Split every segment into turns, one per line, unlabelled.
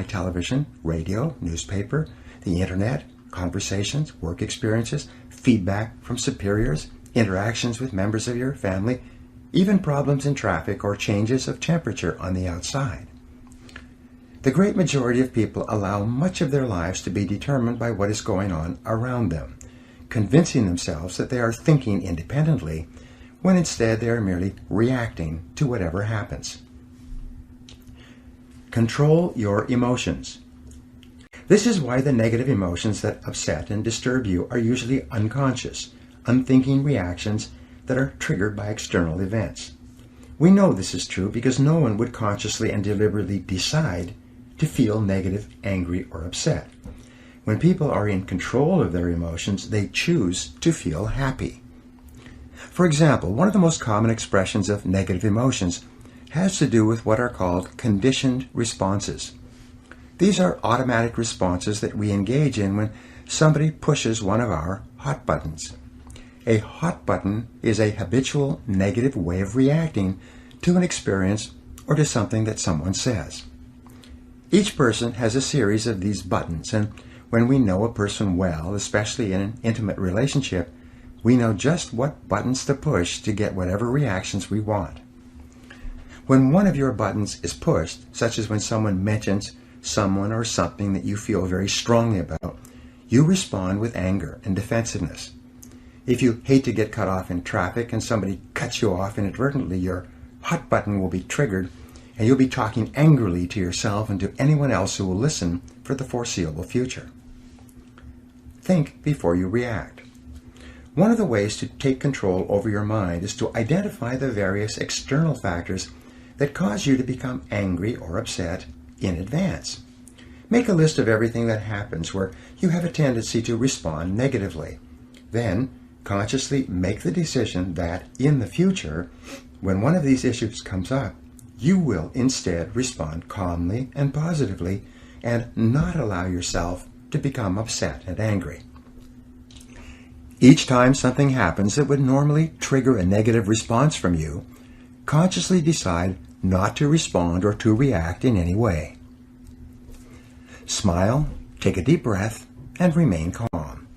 television, radio, newspaper, the internet, conversations, work experiences, feedback from superiors, interactions with members of your family, even problems in traffic or changes of temperature on the outside. The great majority of people allow much of their lives to be determined by what is going on around them, convincing themselves that they are thinking independently, when instead they are merely reacting to whatever happens. Control your emotions. This is why the negative emotions that upset and disturb you are usually unconscious, unthinking reactions that are triggered by external events. We know this is true because no one would consciously and deliberately decide to feel negative, angry, or upset. When people are in control of their emotions, they choose to feel happy. For example, one of the most common expressions of negative emotions has to do with what are called conditioned responses. These are automatic responses that we engage in when somebody pushes one of our hot buttons. A hot button is a habitual negative way of reacting to an experience or to something that someone says. Each person has a series of these buttons, and when we know a person well, especially in an intimate relationship, we know just what buttons to push to get whatever reactions we want. When one of your buttons is pushed, such as when someone mentions someone or something that you feel very strongly about, you respond with anger and defensiveness. If you hate to get cut off in traffic and somebody cuts you off inadvertently, your hot button will be triggered and you'll be talking angrily to yourself and to anyone else who will listen for the foreseeable future. Think before you react. One of the ways to take control over your mind is to identify the various external factors that cause you to become angry or upset in advance. Make a list of everything that happens where you have a tendency to respond negatively. Then, consciously make the decision that, in the future, when one of these issues comes up, you will instead respond calmly and positively and not allow yourself to become upset and angry. Each time something happens that would normally trigger a negative response from you, consciously decide not to respond or to react in any way. Smile, take a deep breath, and remain calm.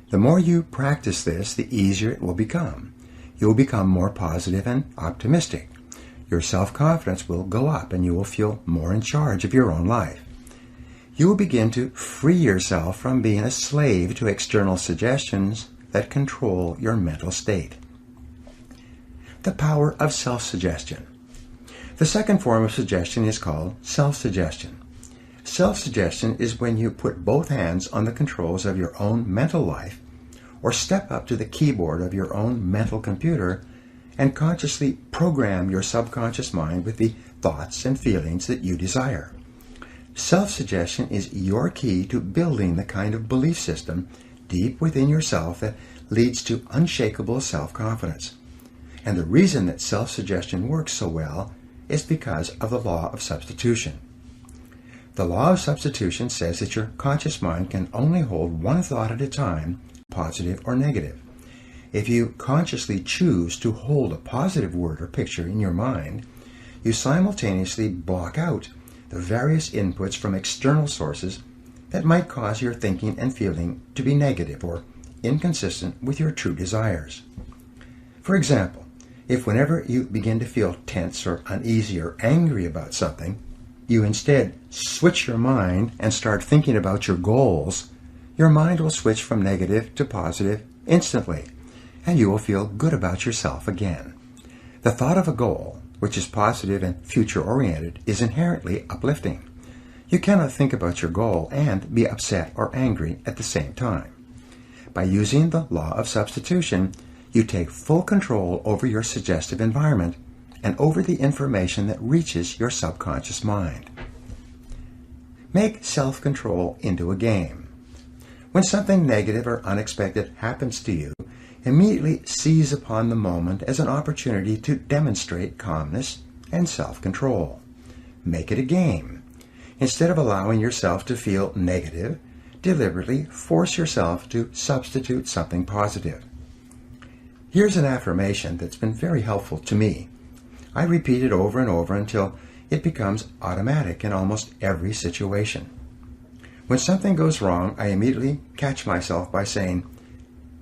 The more you practice this, the easier it will become. You will become more positive and optimistic. Your self-confidence will go up and you will feel more in charge of your own life. You will begin to free yourself from being a slave to external suggestions that control your mental state. The power of self-suggestion. The second form of suggestion is called self-suggestion. Self-suggestion is when you put both hands on the controls of your own mental life or step up to the keyboard of your own mental computer and consciously program your subconscious mind with the thoughts and feelings that you desire. Self-suggestion is your key to building the kind of belief system deep within yourself that leads to unshakable self-confidence. And the reason that self-suggestion works so well is because of the law of substitution. The law of substitution says that your conscious mind can only hold one thought at a time, positive or negative. If you consciously choose to hold a positive word or picture in your mind, you simultaneously block out the various inputs from external sources that might cause your thinking and feeling to be negative or inconsistent with your true desires. For example, if whenever you begin to feel tense or uneasy or angry about something, you instead switch your mind and start thinking about your goals, your mind will switch from negative to positive instantly, and you will feel good about yourself again. The thought of a goal, which is positive and future-oriented, is inherently uplifting. You cannot think about your goal and be upset or angry at the same time. By using the law of substitution, you take full control over your suggestive environment and over the information that reaches your subconscious mind. Make self-control into a game. When something negative or unexpected happens to you, immediately seize upon the moment as an opportunity to demonstrate calmness and self-control. Make it a game. Instead of allowing yourself to feel negative, deliberately force yourself to substitute something positive. Here's an affirmation that's been very helpful to me. I repeat it over and over until it becomes automatic in almost every situation. When something goes wrong, I immediately catch myself by saying,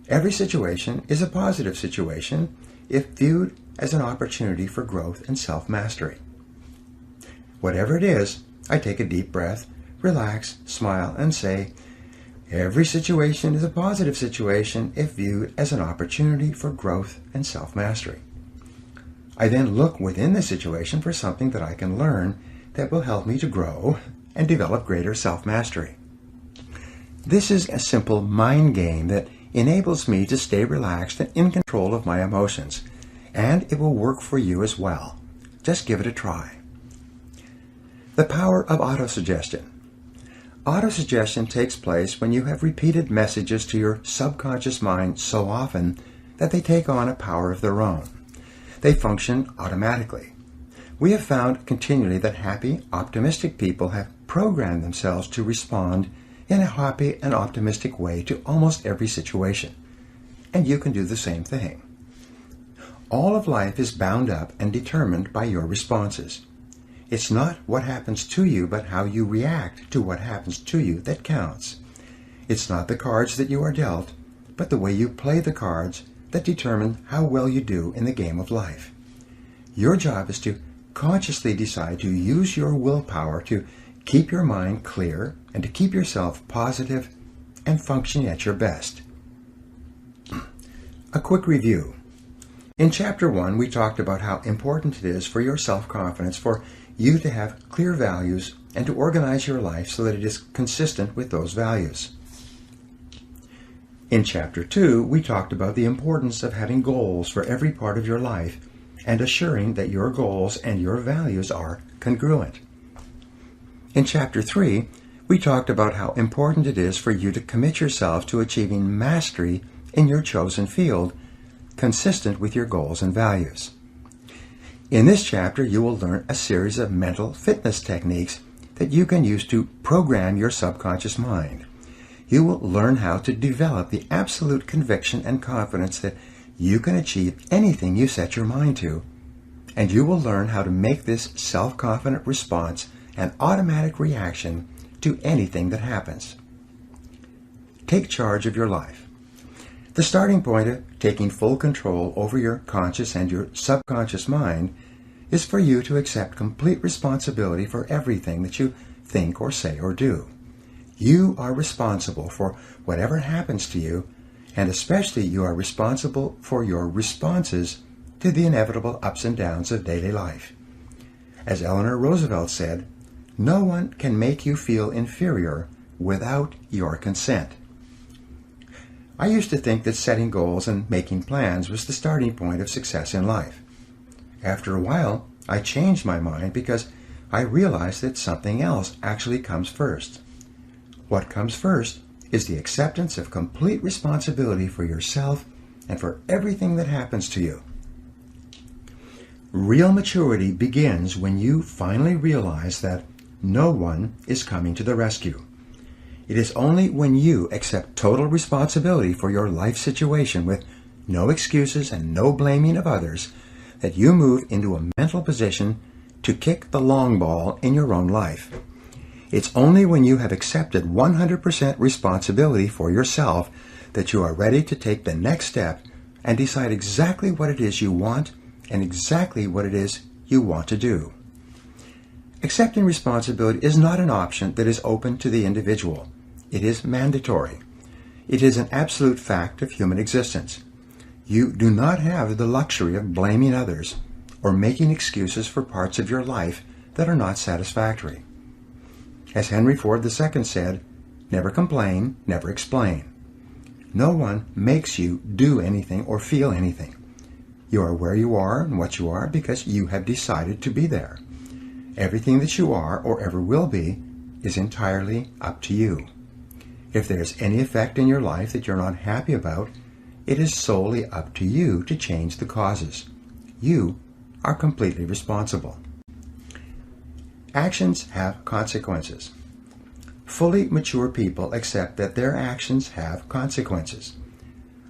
every situation is a positive situation if viewed as an opportunity for growth and self-mastery. Whatever it is, I take a deep breath, relax, smile, and say, every situation is a positive situation if viewed as an opportunity for growth and self-mastery. I then look within the situation for something that I can learn that will help me to grow and develop greater self-mastery. This is a simple mind game that enables me to stay relaxed and in control of my emotions, and it will work for you as well. Just give it a try. The power of autosuggestion. Autosuggestion takes place when you have repeated messages to your subconscious mind so often that they take on a power of their own. They function automatically. We have found continually that happy, optimistic people have programmed themselves to respond in a happy and optimistic way to almost every situation. And you can do the same thing. All of life is bound up and determined by your responses. It's not what happens to you, but how you react to what happens to you that counts. It's not the cards that you are dealt, but the way you play the cards that determine how well you do in the game of life. Your job is to consciously decide to use your willpower to keep your mind clear and to keep yourself positive and functioning at your best. A quick review. In Chapter 1, we talked about how important it is for your self-confidence for you to have clear values and to organize your life so that it is consistent with those values. In Chapter 2, we talked about the importance of having goals for every part of your life and assuring that your goals and your values are congruent. In Chapter 3, we talked about how important it is for you to commit yourself to achieving mastery in your chosen field, consistent with your goals and values. In this chapter, you will learn a series of mental fitness techniques that you can use to program your subconscious mind. You will learn how to develop the absolute conviction and confidence that you can achieve anything you set your mind to, and you will learn how to make this self-confident response an automatic reaction to anything that happens. Take charge of your life. The starting point of taking full control over your conscious and your subconscious mind is for you to accept complete responsibility for everything that you think or say or do. You are responsible for whatever happens to you, and especially you are responsible for your responses to the inevitable ups and downs of daily life. As Eleanor Roosevelt said, no one can make you feel inferior without your consent. I used to think that setting goals and making plans was the starting point of success in life. After a while, I changed my mind because I realized that something else actually comes first. What comes first is the acceptance of complete responsibility for yourself and for everything that happens to you. Real maturity begins when you finally realize that no one is coming to the rescue. It is only when you accept total responsibility for your life situation with no excuses and no blaming of others that you move into a mental position to kick the long ball in your own life. It's only when you have accepted 100% responsibility for yourself that you are ready to take the next step and decide exactly what it is you want and exactly what it is you want to do. Accepting responsibility is not an option that is open to the individual. It is mandatory. It is an absolute fact of human existence. You do not have the luxury of blaming others or making excuses for parts of your life that are not satisfactory. As Henry Ford II said, never complain, never explain. No one makes you do anything or feel anything. You are where you are and what you are because you have decided to be there. Everything that you are or ever will be is entirely up to you. If there's any effect in your life that you're not happy about, it is solely up to you to change the causes. You are completely responsible. Actions have consequences. Fully mature people accept that their actions have consequences.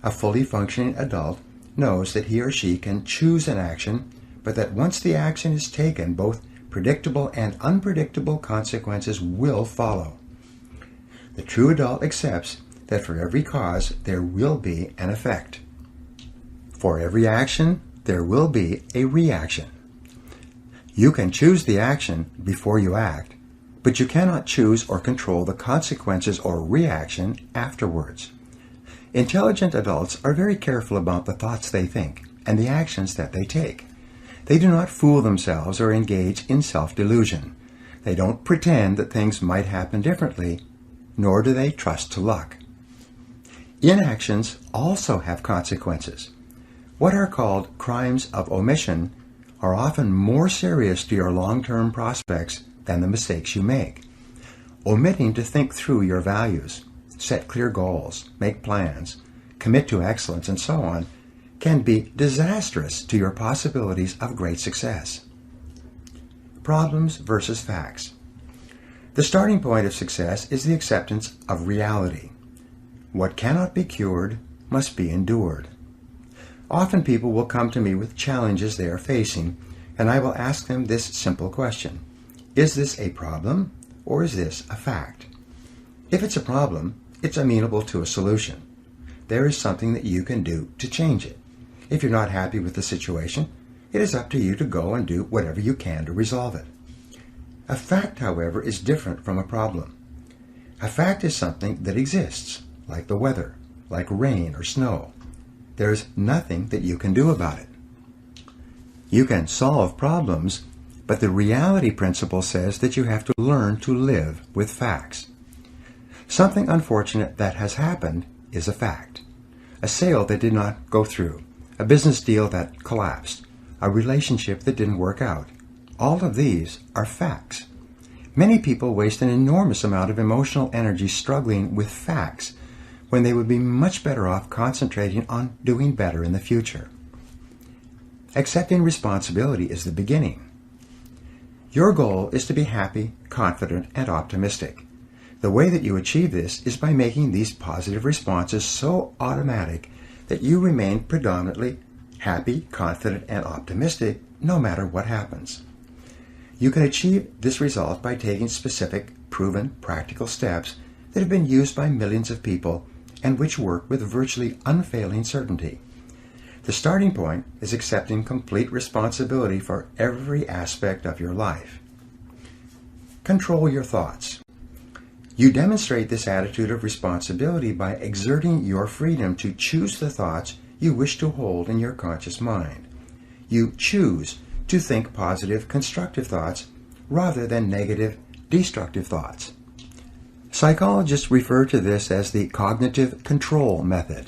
A fully functioning adult knows that he or she can choose an action, but that once the action is taken, both predictable and unpredictable consequences will follow. The true adult accepts that for every cause there will be an effect. For every action, there will be a reaction. You can choose the action before you act, but you cannot choose or control the consequences or reaction afterwards. Intelligent adults are very careful about the thoughts they think and the actions that they take. They do not fool themselves or engage in self-delusion. They don't pretend that things might happen differently, nor do they trust to luck. Inactions also have consequences. What are called crimes of omission are often more serious to your long-term prospects than the mistakes you make. Omitting to think through your values, set clear goals, make plans, commit to excellence, and so on, can be disastrous to your possibilities of great success. Problems versus facts. The starting point of success is the acceptance of reality. What cannot be cured must be endured. Often people will come to me with challenges they are facing, and I will ask them this simple question: is this a problem, or is this a fact? If it's a problem, it's amenable to a solution. There is something that you can do to change it. If you're not happy with the situation, it is up to you to go and do whatever you can to resolve it. A fact, however, is different from a problem. A fact is something that exists, like the weather, like rain or snow. There's nothing that you can do about it. You can solve problems, but the reality principle says that you have to learn to live with facts. Something unfortunate that has happened is a fact. A sale that did not go through, a business deal that collapsed, a relationship that didn't work out. All of these are facts. Many people waste an enormous amount of emotional energy struggling with facts when they would be much better off concentrating on doing better in the future. Accepting responsibility is the beginning. Your goal is to be happy, confident, and optimistic. The way that you achieve this is by making these positive responses so automatic that you remain predominantly happy, confident, and optimistic no matter what happens. You can achieve this result by taking specific, proven, practical steps that have been used by millions of people and which work with virtually unfailing certainty. The starting point is accepting complete responsibility for every aspect of your life. Control your thoughts. You demonstrate this attitude of responsibility by exerting your freedom to choose the thoughts you wish to hold in your conscious mind. You choose to think positive, constructive thoughts rather than negative, destructive thoughts. Psychologists refer to this as the cognitive control method.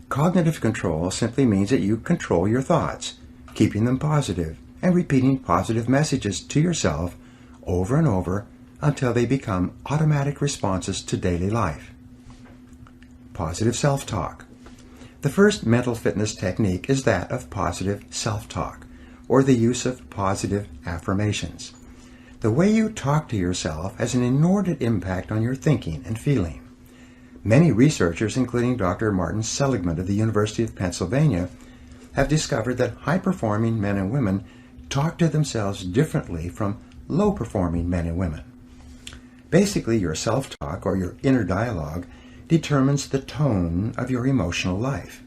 Cognitive control simply means that you control your thoughts, keeping them positive and repeating positive messages to yourself over and over until they become automatic responses to daily life. Positive self-talk. The first mental fitness technique is that of positive self-talk, or the use of positive affirmations. The way you talk to yourself has an inordinate impact on your thinking and feeling. Many researchers, including Dr. Martin Seligman of the University of Pennsylvania, have discovered that high-performing men and women talk to themselves differently from low-performing men and women. Basically, your self-talk, or your inner dialogue, determines the tone of your emotional life.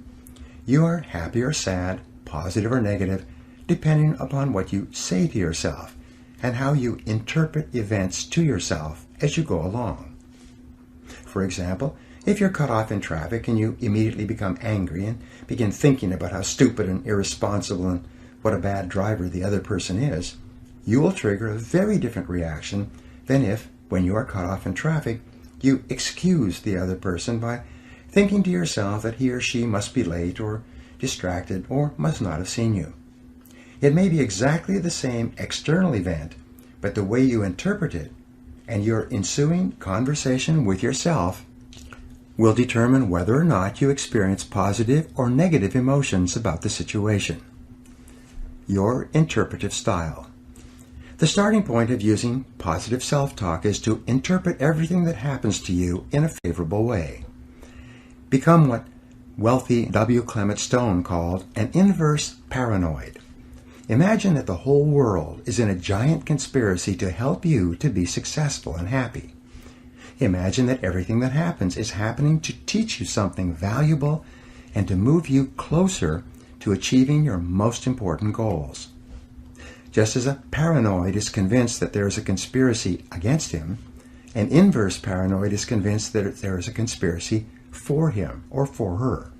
You are happy or sad, positive or negative, depending upon what you say to yourself and how you interpret events to yourself as you go along. For example, if you're cut off in traffic and you immediately become angry and begin thinking about how stupid and irresponsible and what a bad driver the other person is, you will trigger a very different reaction than if, when you are cut off in traffic, you excuse the other person by thinking to yourself that he or she must be late or distracted or must not have seen you. It may be exactly the same external event, but the way you interpret it and your ensuing conversation with yourself will determine whether or not you experience positive or negative emotions about the situation. Your interpretive style. The starting point of using positive self-talk is to interpret everything that happens to you in a favorable way. Become what wealthy W. Clement Stone called an inverse paranoid. Imagine that the whole world is in a giant conspiracy to help you to be successful and happy. Imagine that everything that happens is happening to teach you something valuable and to move you closer to achieving your most important goals. Just as a paranoid is convinced that there is a conspiracy against him, an inverse paranoid is convinced that there is a conspiracy for him or for her.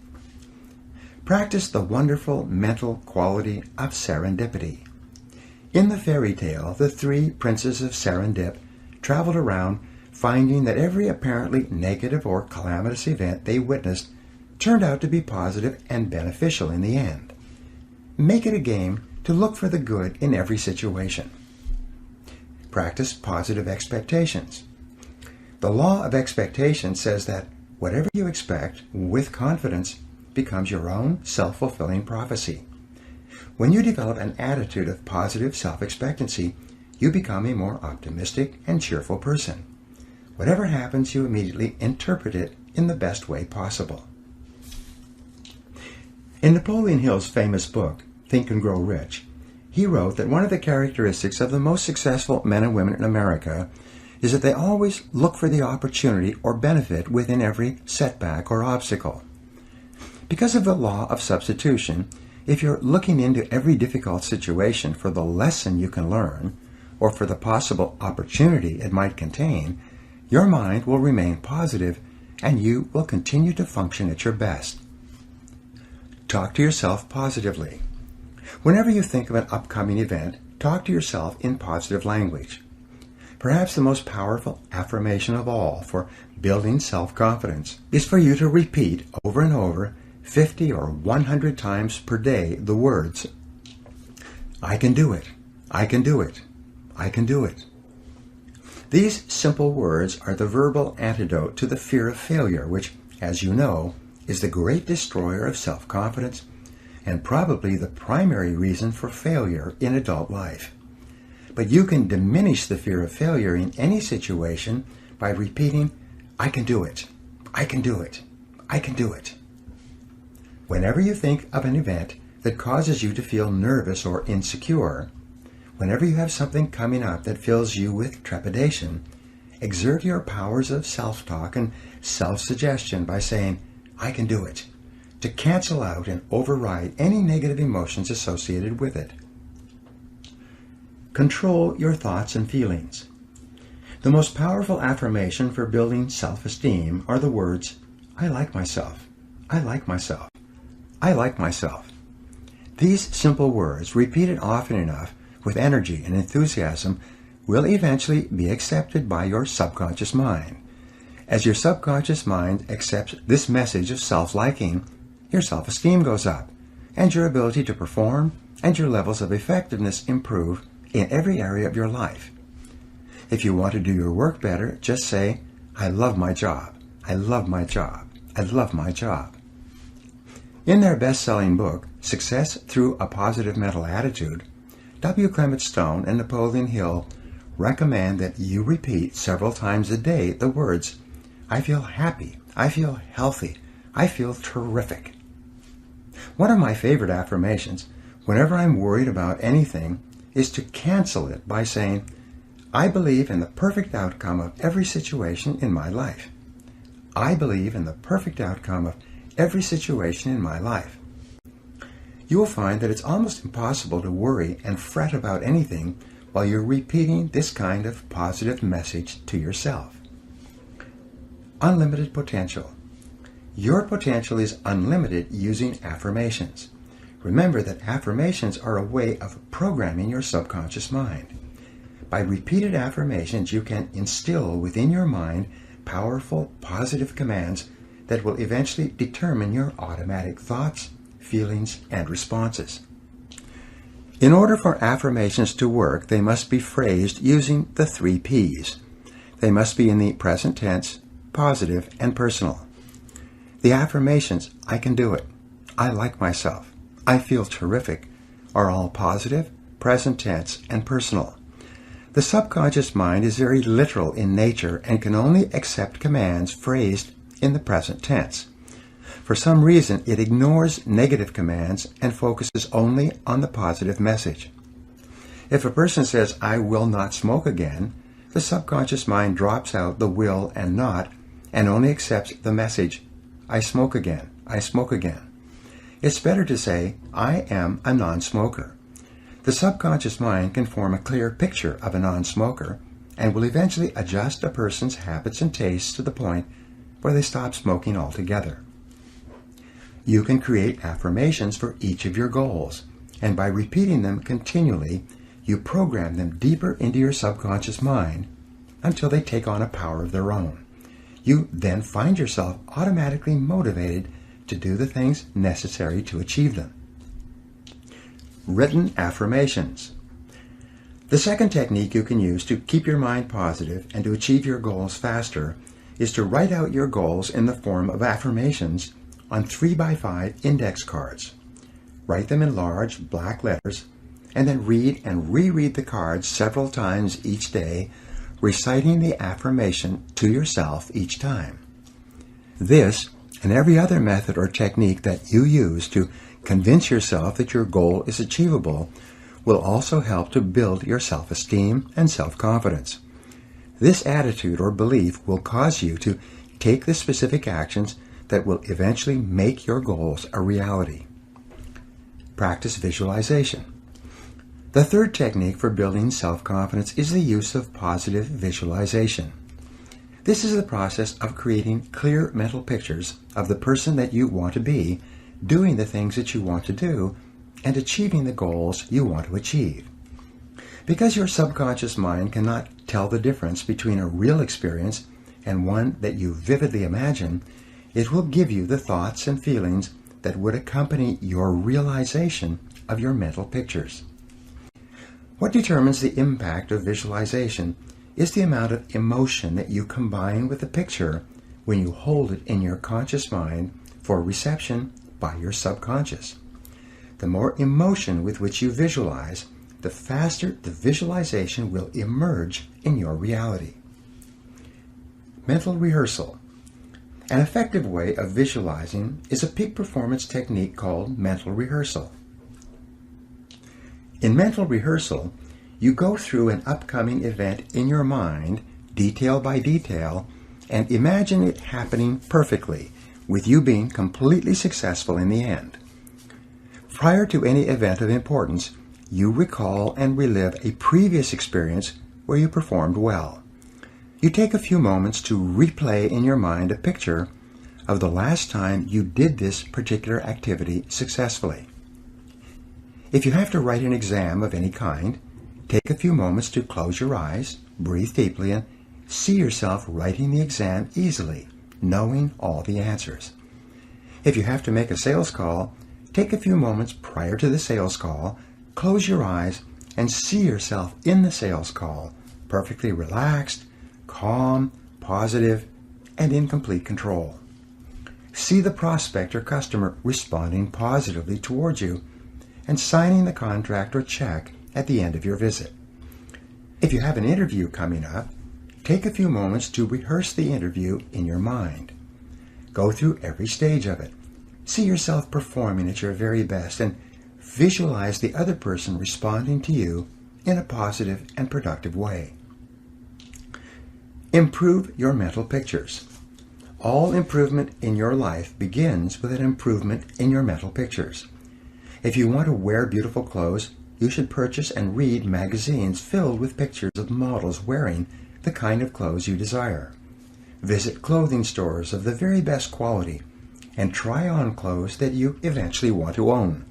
Practice the wonderful mental quality of serendipity. In the fairy tale, the three princes of Serendip traveled around finding that every apparently negative or calamitous event they witnessed turned out to be positive and beneficial in the end. Make it a game to look for the good in every situation. Practice positive expectations. The law of expectation says that whatever you expect with confidence becomes your own self-fulfilling prophecy. When you develop an attitude of positive self-expectancy, you become a more optimistic and cheerful person. Whatever happens, you immediately interpret it in the best way possible. In Napoleon Hill's famous book, Think and Grow Rich, he wrote that one of the characteristics of the most successful men and women in America is that they always look for the opportunity or benefit within every setback or obstacle. Because of the law of substitution, if you're looking into every difficult situation for the lesson you can learn, or for the possible opportunity it might contain, your mind will remain positive and you will continue to function at your best. Talk to yourself positively. Whenever you think of an upcoming event, talk to yourself in positive language. Perhaps the most powerful affirmation of all for building self-confidence is for you to repeat over and over 50 or 100 times per day the words, I can do it, I can do it, I can do it. These simple words are the verbal antidote to the fear of failure, which, as you know, is the great destroyer of self-confidence and probably the primary reason for failure in adult life. But you can diminish the fear of failure in any situation by repeating, I can do it, I can do it, I can do it. Whenever you think of an event that causes you to feel nervous or insecure, whenever you have something coming up that fills you with trepidation, exert your powers of self-talk and self-suggestion by saying, I can do it, to cancel out and override any negative emotions associated with it. Control your thoughts and feelings. The most powerful affirmation for building self-esteem are the words, I like myself, I like myself, I like myself. These simple words, repeated often enough with energy and enthusiasm, will eventually be accepted by your subconscious mind. As your subconscious mind accepts this message of self-liking, your self-esteem goes up, and your ability to perform and your levels of effectiveness improve in every area of your life. If you want to do your work better, just say, I love my job, I love my job, I love my job. In their best-selling book, Success Through a Positive Mental Attitude, W. Clement Stone and Napoleon Hill recommend that you repeat several times a day the words, I feel happy, I feel healthy, I feel terrific. One of my favorite affirmations, whenever I'm worried about anything, is to cancel it by saying, I believe in the perfect outcome of every situation in my life. I believe in the perfect outcome of every situation in my life. You will find that it's almost impossible to worry and fret about anything while you're repeating this kind of positive message to yourself. Unlimited potential. Your potential is unlimited using affirmations. Remember that affirmations are a way of programming your subconscious mind. By repeated affirmations, you can instill within your mind powerful, positive commands that will eventually determine your automatic thoughts, feelings, and responses. In order for affirmations to work, they must be phrased using the 3 Ps. They must be in the present tense, positive, and personal. The affirmations, I can do it, I like myself, I feel terrific, are all positive, present tense, and personal. The subconscious mind is very literal in nature and can only accept commands phrased in the present tense. For some reason, it ignores negative commands and focuses only on the positive message. If a person says, "I will not smoke again," the subconscious mind drops out the will and not and only accepts the message, "I smoke again, I smoke again." It's better to say, "I am a non-smoker." The subconscious mind can form a clear picture of a non-smoker and will eventually adjust a person's habits and tastes to the point where they stop smoking altogether. You can create affirmations for each of your goals, and by repeating them continually, you program them deeper into your subconscious mind until they take on a power of their own. You then find yourself automatically motivated to do the things necessary to achieve them. Written affirmations. The second technique you can use to keep your mind positive and to achieve your goals faster is to write out your goals in the form of affirmations on 3x5 index cards. Write them in large black letters and then read and reread the cards several times each day, reciting the affirmation to yourself each time. This and every other method or technique that you use to convince yourself that your goal is achievable will also help to build your self-esteem and self-confidence. This attitude or belief will cause you to take the specific actions that will eventually make your goals a reality. Practice visualization. The third technique for building self-confidence is the use of positive visualization. This is the process of creating clear mental pictures of the person that you want to be, doing the things that you want to do, and achieving the goals you want to achieve. Because your subconscious mind cannot tell the difference between a real experience and one that you vividly imagine, it will give you the thoughts and feelings that would accompany your realization of your mental pictures. What determines the impact of visualization is the amount of emotion that you combine with the picture when you hold it in your conscious mind for reception by your subconscious. The more emotion with which you visualize, the faster the visualization will emerge in your reality. Mental rehearsal. An effective way of visualizing is a peak performance technique called mental rehearsal. In mental rehearsal, you go through an upcoming event in your mind, detail by detail, and imagine it happening perfectly, with you being completely successful in the end. Prior to any event of importance, you recall and relive a previous experience where you performed well. You take a few moments to replay in your mind a picture of the last time you did this particular activity successfully. If you have to write an exam of any kind, take a few moments to close your eyes, breathe deeply, and see yourself writing the exam easily, knowing all the answers. If you have to make a sales call, take a few moments prior to the sales call, close your eyes, and see yourself in the sales call, perfectly relaxed, calm, positive, and in complete control. See the prospect or customer responding positively towards you and signing the contract or check at the end of your visit. If you have an interview coming up, take a few moments to rehearse the interview in your mind. Go through every stage of it. See yourself performing at your very best and visualize the other person responding to you in a positive and productive way. Improve your mental pictures. All improvement in your life begins with an improvement in your mental pictures. If you want to wear beautiful clothes, you should purchase and read magazines filled with pictures of models wearing the kind of clothes you desire. Visit clothing stores of the very best quality and try on clothes that you eventually want to own.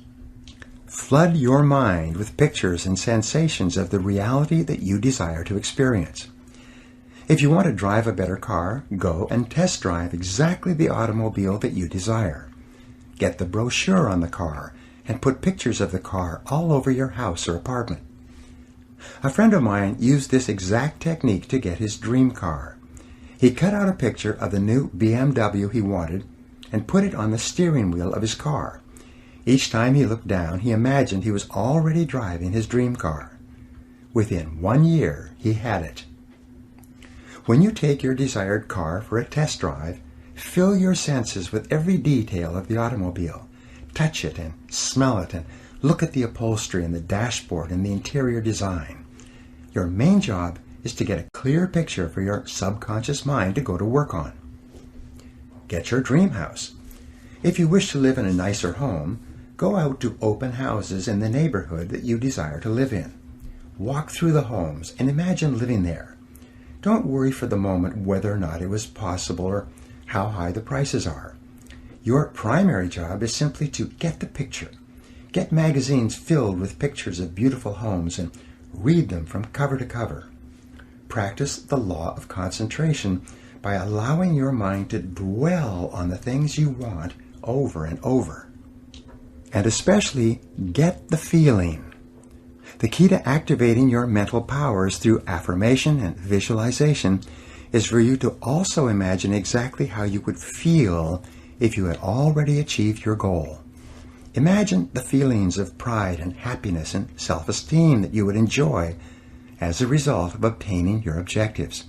Flood your mind with pictures and sensations of the reality that you desire to experience. If you want to drive a better car, go and test drive exactly the automobile that you desire. Get the brochure on the car and put pictures of the car all over your house or apartment. A friend of mine used this exact technique to get his dream car. He cut out a picture of the new BMW he wanted and put it on the steering wheel of his car. Each time he looked down, he imagined he was already driving his dream car. Within 1 year, he had it. When you take your desired car for a test drive, Fill your senses with every detail of the automobile. Touch it and smell it and look at the upholstery and the dashboard and the interior design. Your main job is to get a clear picture for your subconscious mind to go to work on. Get your dream house. If you wish to live in a nicer home, go out to open houses in the neighborhood that you desire to live in. Walk through the homes and imagine living there. Don't worry for the moment whether or not it was possible or how high the prices are. Your primary job is simply to get the picture. Get magazines filled with pictures of beautiful homes and read them from cover to cover. Practice the law of concentration by allowing your mind to dwell on the things you want over and over. And especially get the feeling. The key to activating your mental powers through affirmation and visualization is for you to also imagine exactly how you would feel if you had already achieved your goal. Imagine the feelings of pride and happiness and self-esteem that you would enjoy as a result of obtaining your objectives.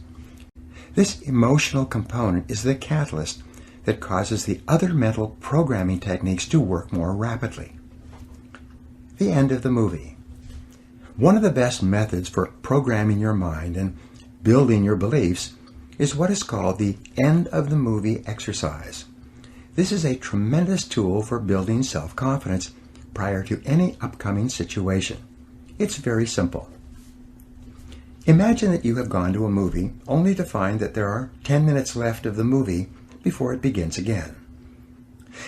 This emotional component is the catalyst that causes the other mental programming techniques to work more rapidly. The end of the movie. One of the best methods for programming your mind and building your beliefs is what is called the end of the movie exercise. This is a tremendous tool for building self-confidence prior to any upcoming situation. It's very simple. Imagine that you have gone to a movie only to find that there are 10 minutes left of the movie before it begins again.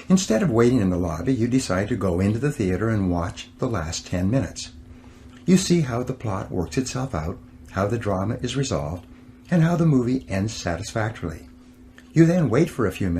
Instead of waiting in the lobby, you decide to go into the theater and watch the last 10 minutes. You see how the plot works itself out, how the drama is resolved, and how the movie ends satisfactorily. You then wait for a few minutes